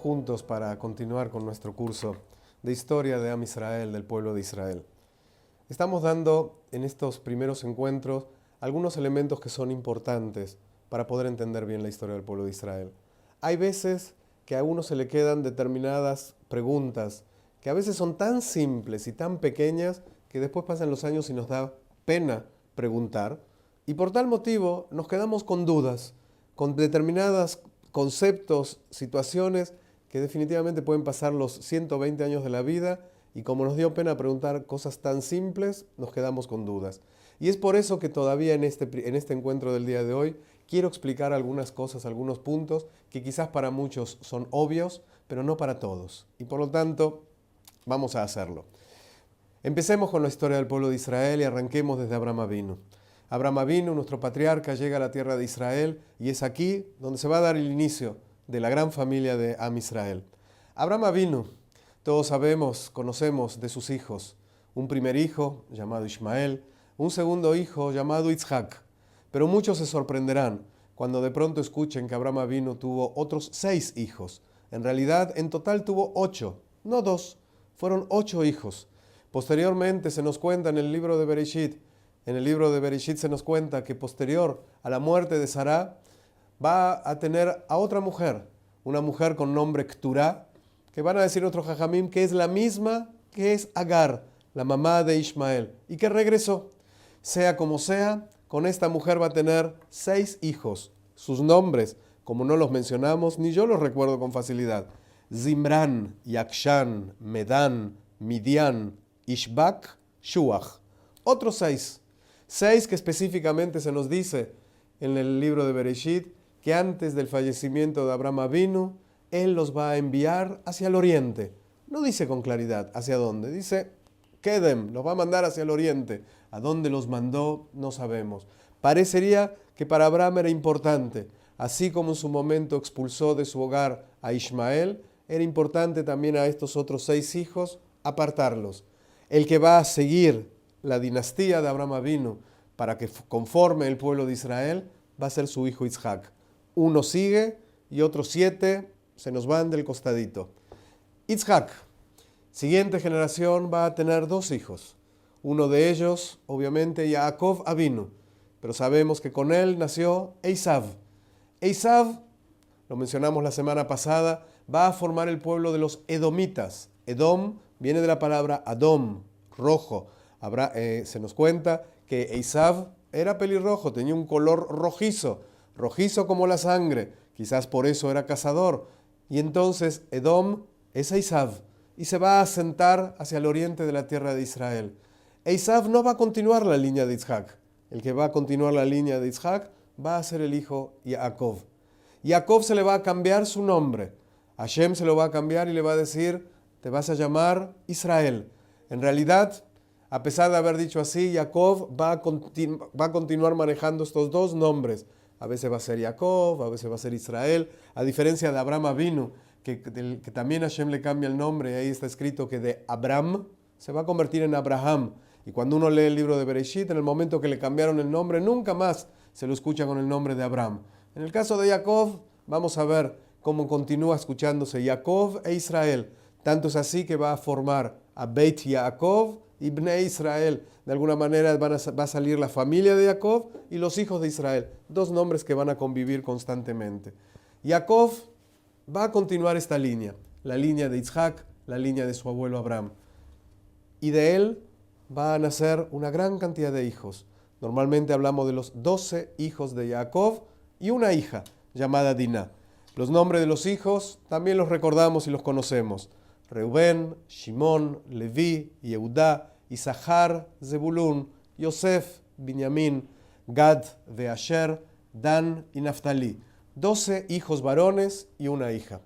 juntos para continuar con nuestro curso de historia de Am Israel, del pueblo de Israel. Estamos dando en estos primeros encuentros algunos elementos que son importantes para poder entender bien la historia del pueblo de Israel. Hay veces que a uno se le quedan determinadas preguntas que a veces son tan simples y tan pequeñas que después pasan los años y nos da pena preguntar, y por tal motivo nos quedamos con dudas, con determinados conceptos, situaciones que definitivamente pueden pasar los 120 años de la vida, y como nos dio pena preguntar cosas tan simples, nos quedamos con dudas. Y es por eso que todavía en este encuentro del día de hoy quiero explicar algunas cosas, algunos puntos que quizás para muchos son obvios, pero no para todos. Y por lo tanto, vamos a hacerlo. Empecemos con la historia del pueblo de Israel y arranquemos desde Abraham Avinu. Abraham Avinu, nuestro patriarca, llega a la tierra de Israel y es aquí donde se va a dar el inicio de la gran familia de Am Israel. Abraham Avinu, todos sabemos, conocemos de sus hijos. Un primer hijo llamado Ismael, un segundo hijo llamado Isaac. Pero muchos se sorprenderán cuando de pronto escuchen que Abraham Avinu tuvo otros 6 hijos. En realidad, en total tuvo 8, no 2, fueron 8 hijos. Posteriormente se nos cuenta en el libro de Bereshit se nos cuenta que posterior a la muerte de Sará va a tener a otra mujer, una mujer con nombre Keturá, que van a decir otros jajamim que es la misma que es Agar, la mamá de Ismael, y que regresó. Sea como sea, con esta mujer va a tener 6 hijos. Sus nombres, como no los mencionamos, ni yo los recuerdo con facilidad: Zimran, Yakshan, Medan, Midian, Ishbak, Shuach. Otros 6. 6 que específicamente se nos dice en el libro de Bereshit que antes del fallecimiento de Abraham Avinu, él los va a enviar hacia el oriente. No dice con claridad hacia dónde, dice Kedem, los va a mandar hacia el oriente. ¿A dónde los mandó? No sabemos. Parecería que para Abraham era importante, así como en su momento expulsó de su hogar a Ismael, era importante también a estos otros 6 hijos apartarlos. El que va a seguir la dinastía de Abraham Avinu para que conforme el pueblo de Israel va a ser su hijo Isaac. Uno sigue y otros 7 se nos van del costadito. Isaac, siguiente generación, va a tener 2 hijos. Uno de ellos, obviamente, Jacob Avinu, pero sabemos que con él nació Esav. Esav, lo mencionamos la semana pasada, va a formar el pueblo de los edomitas. Edom viene de la palabra Adom, rojo. Se nos cuenta que Esav era pelirrojo, tenía un color rojizo, rojizo como la sangre, quizás por eso era cazador. Y entonces Edom es Esav y se va a asentar hacia el oriente de la tierra de Israel. Esav no va a continuar la línea de Isaac. El que va a continuar la línea de Isaac va a ser el hijo Jacob. Jacob se le va a cambiar su nombre. Hashem se lo va a cambiar y le va a decir: te vas a llamar Israel. En realidad, a pesar de haber dicho así, Jacob va a continuar manejando estos 2 nombres. A veces va a ser Jacob, a veces va a ser Israel, a diferencia de Abraham Avinu, que también Hashem le cambia el nombre, y ahí está escrito que de Abraham se va a convertir en Abraham. Y cuando uno lee el libro de Bereshit, en el momento que le cambiaron el nombre, nunca más se lo escucha con el nombre de Abraham. En el caso de Jacob, vamos a ver cómo continúa escuchándose Jacob e Israel. Tanto es así que va a formar a Beit Yaakov y Bnei Israel. De alguna manera va a salir la familia de Jacob y los hijos de Israel. 2 nombres que van a convivir constantemente. Jacob va a continuar esta línea, la línea de Isaac, la línea de su abuelo Abraham. Y de él va a nacer una gran cantidad de hijos. Normalmente hablamos de los 12 hijos de Jacob y una hija llamada Diná. Los nombres de los hijos también los recordamos y los conocemos: Reubén, Shimón, Leví, Yehudá, Isahar, Zebulún, Yosef, Binyamin, Gad, Asher, Dan y Naftali. 12 hijos varones y una hija.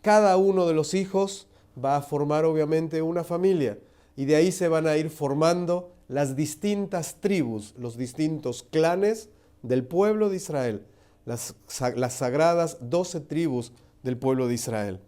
Cada uno de los hijos va a formar obviamente una familia, y de ahí se van a ir formando las distintas tribus, los distintos clanes del pueblo de Israel, las sagradas 12 tribus del pueblo de Israel.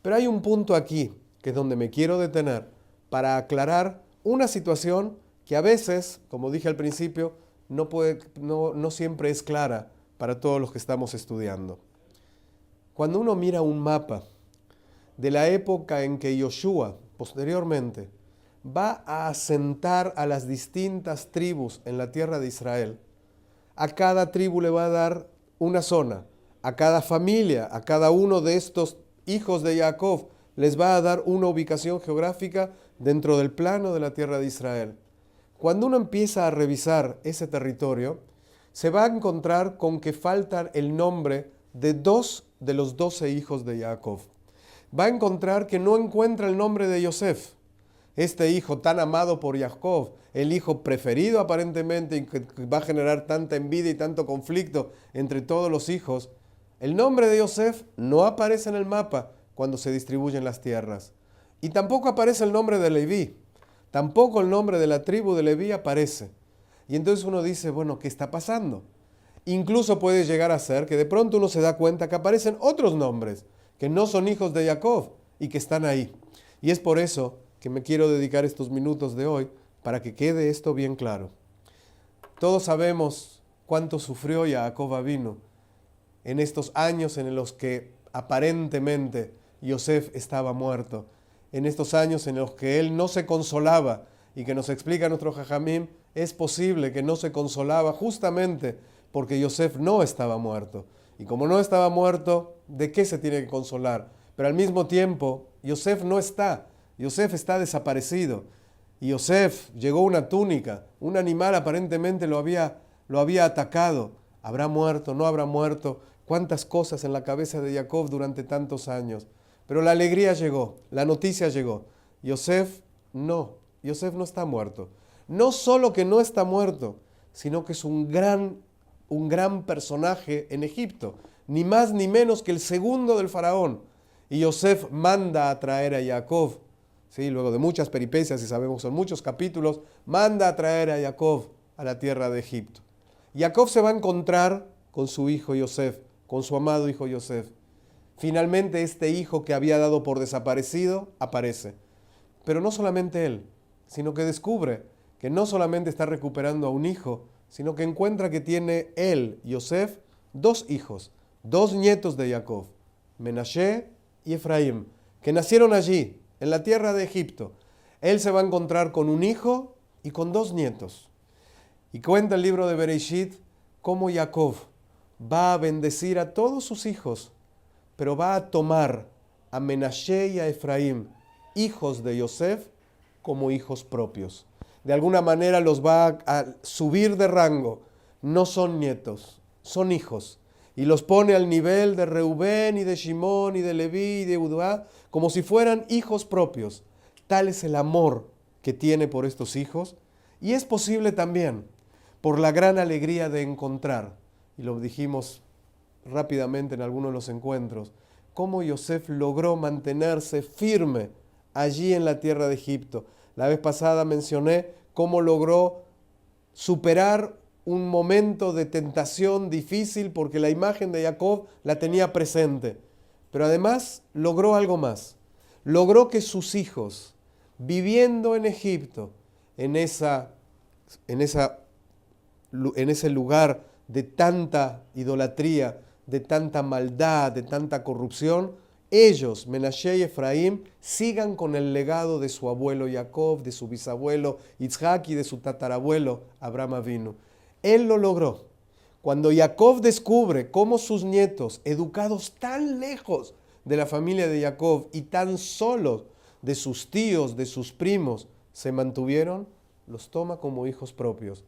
Pero hay un punto aquí, que es donde me quiero detener, para aclarar una situación que a veces, como dije al principio, no siempre es clara para todos los que estamos estudiando. Cuando uno mira un mapa de la época en que Yoshua, posteriormente, va a asentar a las distintas tribus en la tierra de Israel. A cada tribu le va a dar una zona, a cada familia, a cada uno de estos hijos de Jacob, les va a dar una ubicación geográfica dentro del plano de la tierra de Israel. Cuando uno empieza a revisar ese territorio, se va a encontrar con que falta el nombre de 2 de los 12 hijos de Jacob. Va a encontrar que no encuentra el nombre de Yosef, este hijo tan amado por Jacob, el hijo preferido aparentemente y que va a generar tanta envidia y tanto conflicto entre todos los hijos. El nombre de Yosef no aparece en el mapa cuando se distribuyen las tierras. Y tampoco aparece el nombre de Leví. Tampoco el nombre de la tribu de Leví aparece. Y entonces uno dice, bueno, ¿qué está pasando? Incluso puede llegar a ser que de pronto uno se da cuenta que aparecen otros nombres que no son hijos de Jacob y que están ahí. Y es por eso que me quiero dedicar estos minutos de hoy para que quede esto bien claro. Todos sabemos cuánto sufrió Jacob Avinu en estos años en los que aparentemente Yosef estaba muerto, en estos años en los que él no se consolaba y que nos explica nuestro Jajamim, es posible que no se consolaba justamente porque Yosef no estaba muerto. Y como no estaba muerto, ¿de qué se tiene que consolar? Pero al mismo tiempo, Yosef no está. Yosef está desaparecido. Y Yosef llegó una túnica. Un animal aparentemente lo había atacado. ¿Habrá muerto? ¿No habrá muerto? Cuántas cosas en la cabeza de Jacob durante tantos años. Pero la alegría llegó. La noticia llegó. Yosef no está muerto. No solo que no está muerto, sino que es un gran personaje en Egipto, ni más ni menos que el segundo del faraón. Y Yosef manda a traer a Jacob, ¿sí? Luego de muchas peripecias, y sabemos son muchos capítulos, manda a traer a Jacob a la tierra de Egipto. Jacob se va a encontrar con su hijo Yosef, con su amado hijo Yosef. Finalmente este hijo que había dado por desaparecido aparece. Pero no solamente él, sino que descubre que no solamente está recuperando a un hijo, sino que encuentra que tiene él, Yosef, 2 hijos, 2 nietos de Jacob, Menashe y Efraín, que nacieron allí, en la tierra de Egipto. Él se va a encontrar con un hijo y con 2 nietos. Y cuenta el libro de Bereshit cómo Jacob va a bendecir a todos sus hijos, pero va a tomar a Menashe y a Efraín, hijos de Yosef, como hijos propios. De alguna manera los va a subir de rango. No son nietos, son hijos. Y los pone al nivel de Reubén y de Shimón y de Leví y de Judá, como si fueran hijos propios. Tal es el amor que tiene por estos hijos. Y es posible también por la gran alegría de encontrar, y lo dijimos rápidamente en algunos de los encuentros, cómo Yosef logró mantenerse firme allí en la tierra de Egipto. La vez pasada mencioné cómo logró superar un momento de tentación difícil porque la imagen de Jacob la tenía presente. Pero además logró algo más. Logró que sus hijos, viviendo en Egipto, en ese lugar de tanta idolatría, de tanta maldad, de tanta corrupción, ellos, Menashe y Efraín, sigan con el legado de su abuelo Jacob, de su bisabuelo Yitzhak y de su tatarabuelo Abraham Avinu. Él lo logró. Cuando Jacob descubre cómo sus nietos, educados tan lejos de la familia de Jacob y tan solos de sus tíos, de sus primos, se mantuvieron, los toma como hijos propios.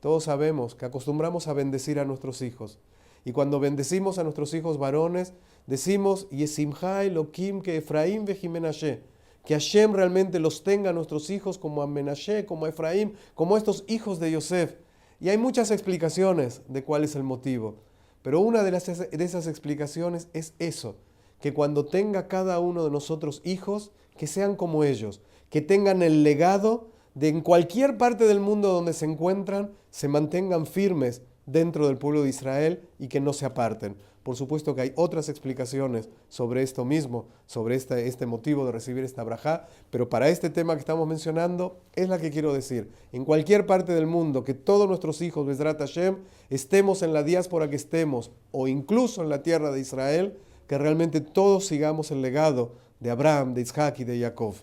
Todos sabemos que acostumbramos a bendecir a nuestros hijos. Y cuando bendecimos a nuestros hijos varones, decimos, Yesimha Elohim que Efraín vejimenashe, que Hashem realmente los tenga a nuestros hijos como a Menashe, como a Efraín, como estos hijos de Yosef. Y hay muchas explicaciones de cuál es el motivo. Pero una de esas explicaciones es eso, que cuando tenga cada uno de nosotros hijos, que sean como ellos, que tengan el legado de en cualquier parte del mundo donde se encuentran, se mantengan firmes dentro del pueblo de Israel y que no se aparten. Por supuesto que hay otras explicaciones sobre esto mismo, sobre este motivo de recibir esta brajá, pero para este tema que estamos mencionando es la que quiero decir. En cualquier parte del mundo, que todos nuestros hijos, Bezrat Hashem, estemos en la diáspora que estemos o incluso en la tierra de Israel, que realmente todos sigamos el legado de Abraham, de Isaac y de Jacob.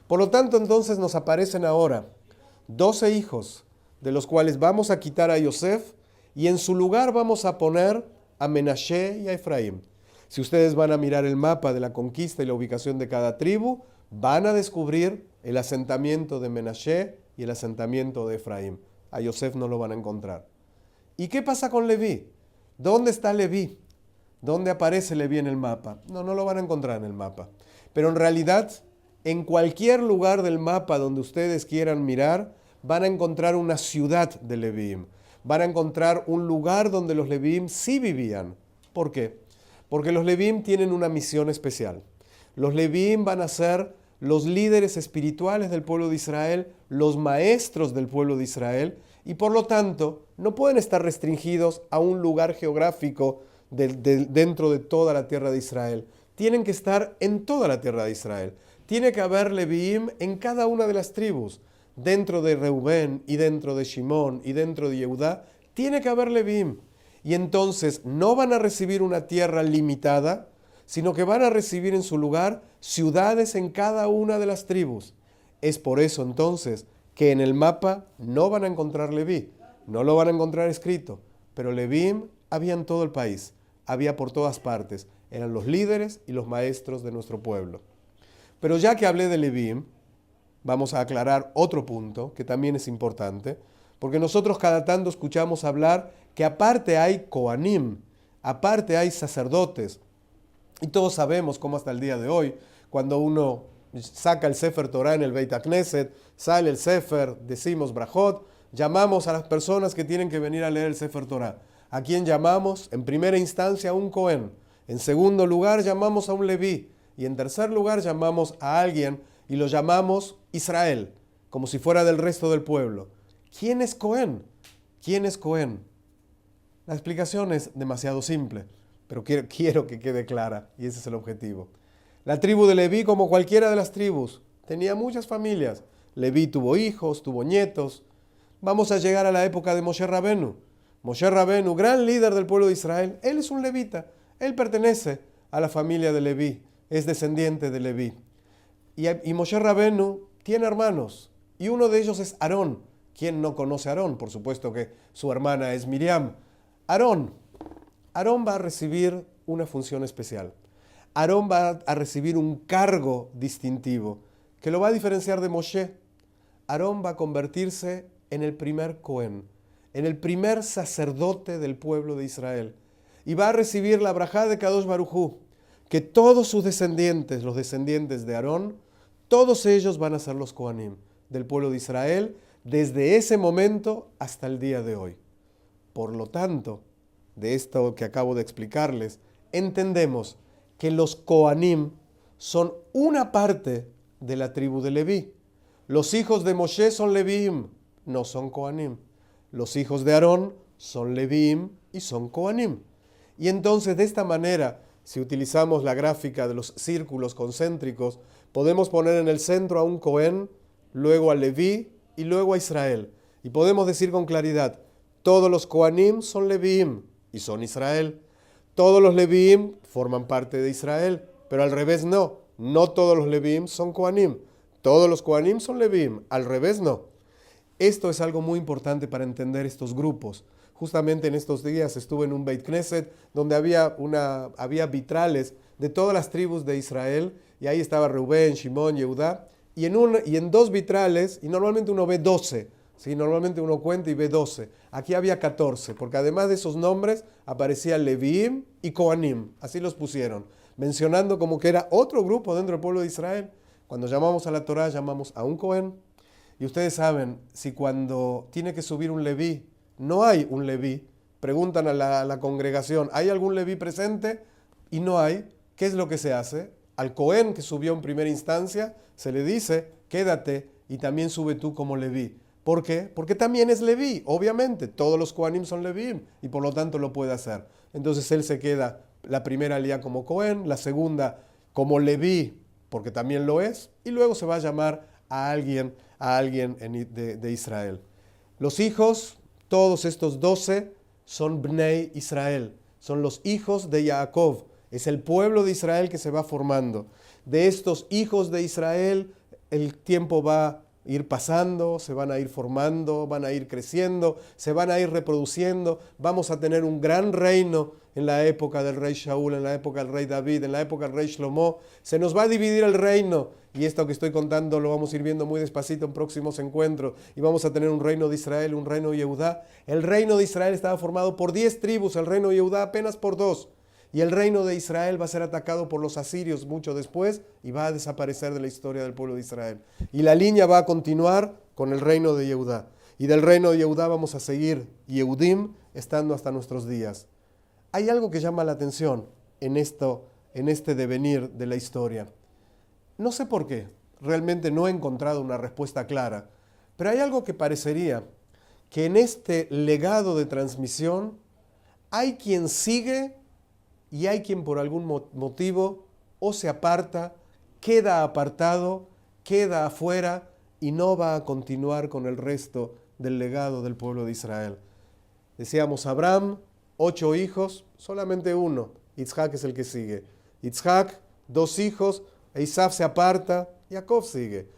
Por lo tanto, entonces nos aparecen ahora 12 hijos, de los cuales vamos a quitar a Yosef y en su lugar vamos a poner a Menashe y a Efraín. Si ustedes van a mirar el mapa de la conquista y la ubicación de cada tribu, van a descubrir el asentamiento de Menashe y el asentamiento de Efraín. A Yosef no lo van a encontrar. ¿Y qué pasa con Leví? ¿Dónde está Leví? ¿Dónde aparece Leví en el mapa? No lo van a encontrar en el mapa. Pero en realidad, en cualquier lugar del mapa donde ustedes quieran mirar, van a encontrar una ciudad de Levíim. Van a encontrar un lugar donde los Levíim sí vivían. ¿Por qué? Porque los Levíim tienen una misión especial. Los Levíim van a ser los líderes espirituales del pueblo de Israel, los maestros del pueblo de Israel, y por lo tanto no pueden estar restringidos a un lugar geográfico dentro de toda la tierra de Israel. Tienen que estar en toda la tierra de Israel. Tiene que haber Levíim en cada una de las tribus. Dentro de Reubén y dentro de Shimón y dentro de Yehudá, tiene que haber Levíim. Y entonces no van a recibir una tierra limitada, sino que van a recibir en su lugar ciudades en cada una de las tribus. Es por eso entonces que en el mapa no van a encontrar Leví, no lo van a encontrar escrito, pero Levíim había en todo el país, había por todas partes, eran los líderes y los maestros de nuestro pueblo. Pero ya que hablé de Levíim, vamos a aclarar otro punto que también es importante, porque nosotros cada tanto escuchamos hablar que aparte hay Kohanim, aparte hay sacerdotes, y todos sabemos cómo hasta el día de hoy, cuando uno saca el Sefer Torah en el Beit HaKnesset, sale el Sefer, decimos Brajot, llamamos a las personas que tienen que venir a leer el Sefer Torah. ¿A quién llamamos? En primera instancia a un Cohen, en segundo lugar llamamos a un Leví, y en tercer lugar llamamos a alguien y lo llamamos Israel, como si fuera del resto del pueblo. ¿Quién es Cohen? ¿Quién es Cohen? La explicación es demasiado simple, pero quiero que quede clara, y ese es el objetivo. La tribu de Leví, como cualquiera de las tribus, tenía muchas familias. Leví tuvo hijos, tuvo nietos. Vamos a llegar a la época de Moshe Rabenu. Moshe Rabenu, gran líder del pueblo de Israel, él es un levita. Él pertenece a la familia de Leví, es descendiente de Leví. Y Moshe Rabenu tiene hermanos, y uno de ellos es Aarón. ¿Quién no conoce a Aarón? Por supuesto que su hermana es Miriam. Aarón va a recibir una función especial. Aarón va a recibir un cargo distintivo que lo va a diferenciar de Moshe. Aarón va a convertirse en el primer Cohen, en el primer sacerdote del pueblo de Israel. Y va a recibir la brajá de Kadosh Baruj Hu, que todos sus descendientes, los descendientes de Aarón, todos ellos van a ser los Kohanim del pueblo de Israel desde ese momento hasta el día de hoy. Por lo tanto, de esto que acabo de explicarles, entendemos que los Kohanim son una parte de la tribu de Leví. Los hijos de Moshe son Levíim, no son Kohanim. Los hijos de Aarón son Levíim y son Kohanim. Y entonces, de esta manera, si utilizamos la gráfica de los círculos concéntricos, podemos poner en el centro a un Cohen, luego a Leví y luego a Israel. Y podemos decir con claridad, todos los Kohanim son Levíim y son Israel. Todos los Levíim forman parte de Israel, pero al revés no. No todos los Levíim son Kohanim. Todos los Kohanim son Levíim, al revés no. Esto es algo muy importante para entender estos grupos. Justamente en estos días estuve en un Beit Knesset donde había vitrales de todas las tribus de Israel, y ahí estaba Reubén, Shimón, Yehudá, y en dos vitrales, y normalmente uno ve 12, ¿sí? Normalmente uno cuenta y ve 12. Aquí había 14, porque además de esos nombres aparecía Levíim y Kohanim, así los pusieron, mencionando como que era otro grupo dentro del pueblo de Israel. Cuando llamamos a la Torá, llamamos a un Cohen, y ustedes saben, si cuando tiene que subir un Leví, no hay un Leví, preguntan a la congregación, ¿hay algún Leví presente? Y no hay. ¿Qué es lo que se hace? Al Cohen que subió en primera instancia, se le dice, quédate y también sube tú como Leví. ¿Por qué? Porque también es Leví, obviamente. Todos los Kohanim son Leví y por lo tanto lo puede hacer. Entonces él se queda la primera aliyá como Cohen, la segunda como Leví, porque también lo es, y luego se va a llamar a alguien de Israel. Los hijos, todos estos 12, son Bnei Israel, son los hijos de Jacob, es el pueblo de Israel que se va formando. de estos hijos de Israel, el tiempo va a ir pasando, se van a ir formando, van a ir creciendo, se van a ir reproduciendo. Vamos a tener un gran reino en la época del rey Shaul, en la época del rey David, en la época del rey Shlomo. Se nos va a dividir el reino. Y esto que estoy contando lo vamos a ir viendo muy despacito en próximos encuentros. Y vamos a tener un reino de Israel, un reino de Yehudá. El reino de Israel estaba formado por 10 tribus, el reino de Yehudá apenas por 2. Y el reino de Israel va a ser atacado por los asirios mucho después y va a desaparecer de la historia del pueblo de Israel. Y la línea va a continuar con el reino de Yehudá. Y del reino de Yehudá vamos a seguir Yehudim estando hasta nuestros días. Hay algo que llama la atención en este devenir de la historia. No sé por qué, realmente no he encontrado una respuesta clara, pero hay algo que parecería que en este legado de transmisión hay quien sigue y hay quien por algún motivo o se aparta, queda apartado, queda afuera y no va a continuar con el resto del legado del pueblo de Israel. Decíamos Abraham, 8 hijos, solamente uno, Isaac es el que sigue. Isaac, 2 hijos, Esaú se aparta, Jacob sigue.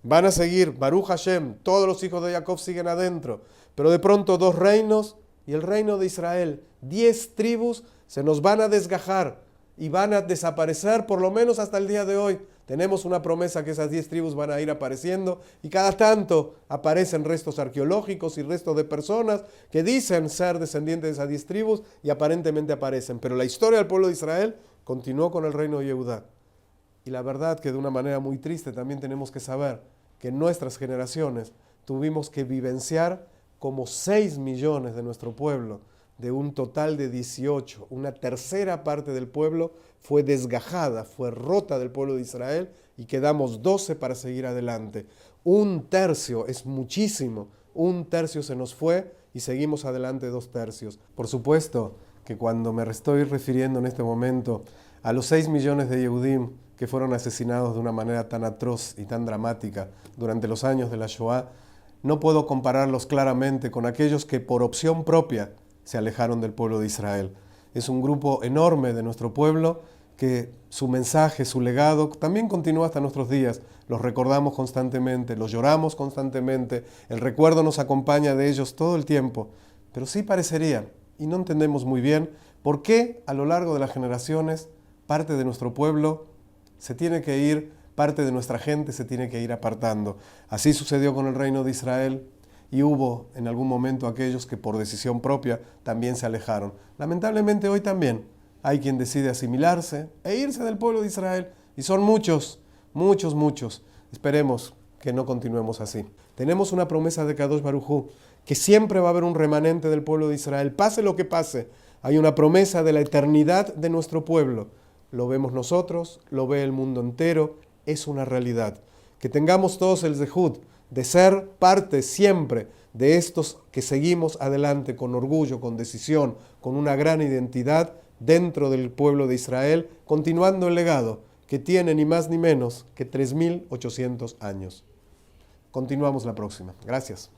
Van a seguir, Baruch Hashem, todos los hijos de Jacob siguen adentro, pero de pronto 2 reinos y el reino de Israel, 10 tribus, se nos van a desgajar y van a desaparecer por lo menos hasta el día de hoy. Tenemos una promesa que esas 10 tribus van a ir apareciendo y cada tanto aparecen restos arqueológicos y restos de personas que dicen ser descendientes de esas 10 tribus y aparentemente aparecen. Pero la historia del pueblo de Israel continuó con el reino de Yehudá. Y la verdad que de una manera muy triste también tenemos que saber que en nuestras generaciones tuvimos que vivenciar como 6 millones de nuestro pueblo, de un total de 18, una tercera parte del pueblo fue desgajada, fue rota del pueblo de Israel y quedamos 12 para seguir adelante. 1/3 es muchísimo, 1/3 se nos fue y seguimos adelante 2/3. Por supuesto que cuando me estoy refiriendo en este momento a los 6 millones de Yehudim que fueron asesinados de una manera tan atroz y tan dramática durante los años de la Shoah, no puedo compararlos claramente con aquellos que por opción propia se alejaron del pueblo de Israel. Es un grupo enorme de nuestro pueblo que su mensaje, su legado, también continúa hasta nuestros días. Los recordamos constantemente, los lloramos constantemente, el recuerdo nos acompaña de ellos todo el tiempo. Pero sí parecería, y no entendemos muy bien, por qué a lo largo de las generaciones parte de nuestro pueblo se tiene que ir, parte de nuestra gente se tiene que ir apartando. Así sucedió con el reino de Israel. Y hubo en algún momento aquellos que por decisión propia también se alejaron. Lamentablemente hoy también hay quien decide asimilarse e irse del pueblo de Israel. Y son muchos, muchos, muchos. Esperemos que no continuemos así. Tenemos una promesa de Kadosh Baruj Hu, que siempre va a haber un remanente del pueblo de Israel. Pase lo que pase, hay una promesa de la eternidad de nuestro pueblo. Lo vemos nosotros, lo ve el mundo entero, es una realidad. Que tengamos todos el zehut de ser parte siempre de estos que seguimos adelante con orgullo, con decisión, con una gran identidad dentro del pueblo de Israel, continuando el legado que tiene ni más ni menos que 3.800 años. Continuamos la próxima. Gracias.